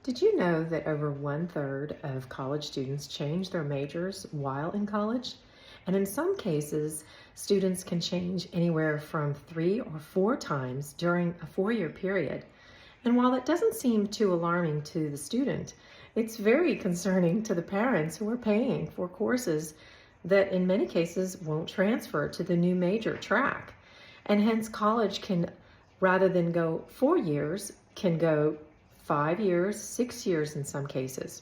Did you know that over 1/3 of college students change their majors while in college? And in some cases, students can change anywhere from 3 or 4 times during a 4-year period. And while it doesn't seem too alarming to the student, it's very concerning to the parents who are paying for courses that in many cases won't transfer to the new major track. And hence college can, rather than go 4 years, can go 5 years, 6 years in some cases.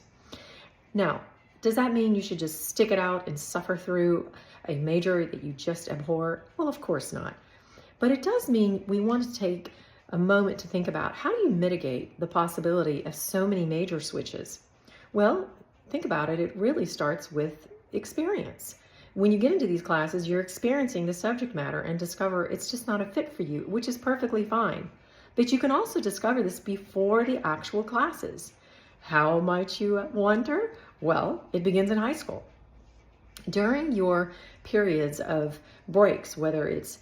Now, does that mean you should just stick it out and suffer through a major that you just abhor? Well, of course not. But it does mean we want to take a moment to think about how do you mitigate the possibility of so many major switches? Well, think about it. It really starts with experience. When you get into these classes, you're experiencing the subject matter and discover it's just not a fit for you, which is perfectly fine. But you can also discover this before the actual classes. How might you wonder? Well, it begins in high school. During your periods of breaks, whether it's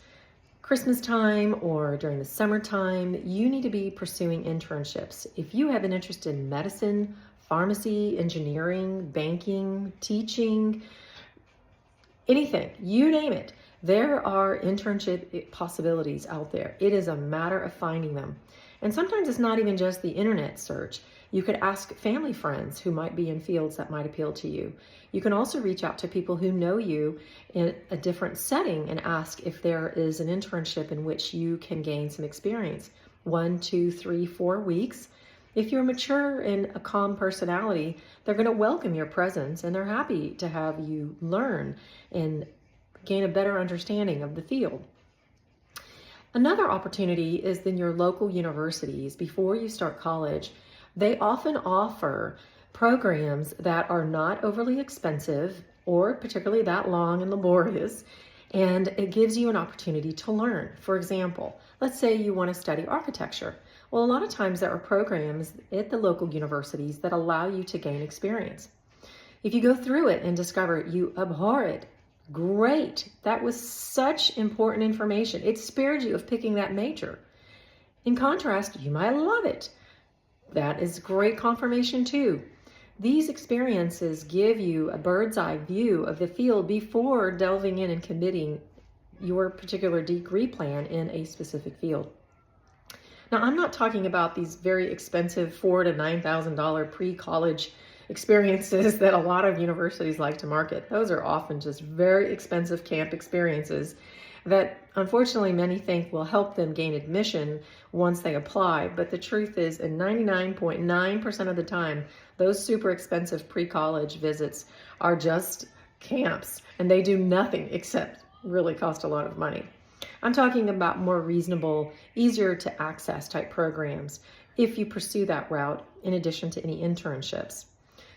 Christmas time or during the summertime, you need to be pursuing internships. If you have an interest in medicine, pharmacy, engineering, banking, teaching, anything, you name it, there are internship possibilities out there. It is a matter of finding them. And sometimes it's not even just the internet search. You could ask family friends who might be in fields that might appeal to you. You can also reach out to people who know you in a different setting and ask if there is an internship in which you can gain some experience. 1, 2, 3, 4 weeks. If you're mature and a calm personality, they're going to welcome your presence and they're happy to have you learn and gain a better understanding of the field. Another opportunity is in your local universities. Before you start college, they often offer programs that are not overly expensive or particularly that long and laborious, and it gives you an opportunity to learn. For example, let's say you want to study architecture. Well, a lot of times there are programs at the local universities that allow you to gain experience. If you go through it and discover you abhor it, great. That was such important information. It spared you of picking that major. In contrast, you might love it. That is great confirmation too. These experiences give you a bird's eye view of the field before delving in and committing your particular degree plan in a specific field. Now, I'm not talking about these very expensive $4,000 to $9,000 pre-college experiences that a lot of universities like to market. Those are often just very expensive camp experiences that unfortunately many think will help them gain admission once they apply. But the truth is, in 99.9% of the time, those super expensive pre-college visits are just camps and they do nothing except really cost a lot of money. I'm talking about more reasonable, easier to access type programs if you pursue that route in addition to any internships.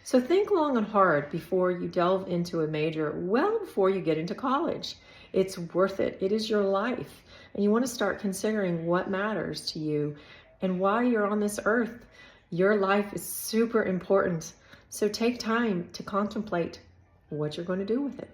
So think long and hard before you delve into a major, well before you get into college. It's worth it. It is your life. And you want to start considering what matters to you and why you're on this earth. Your life is super important. So take time to contemplate what you're going to do with it.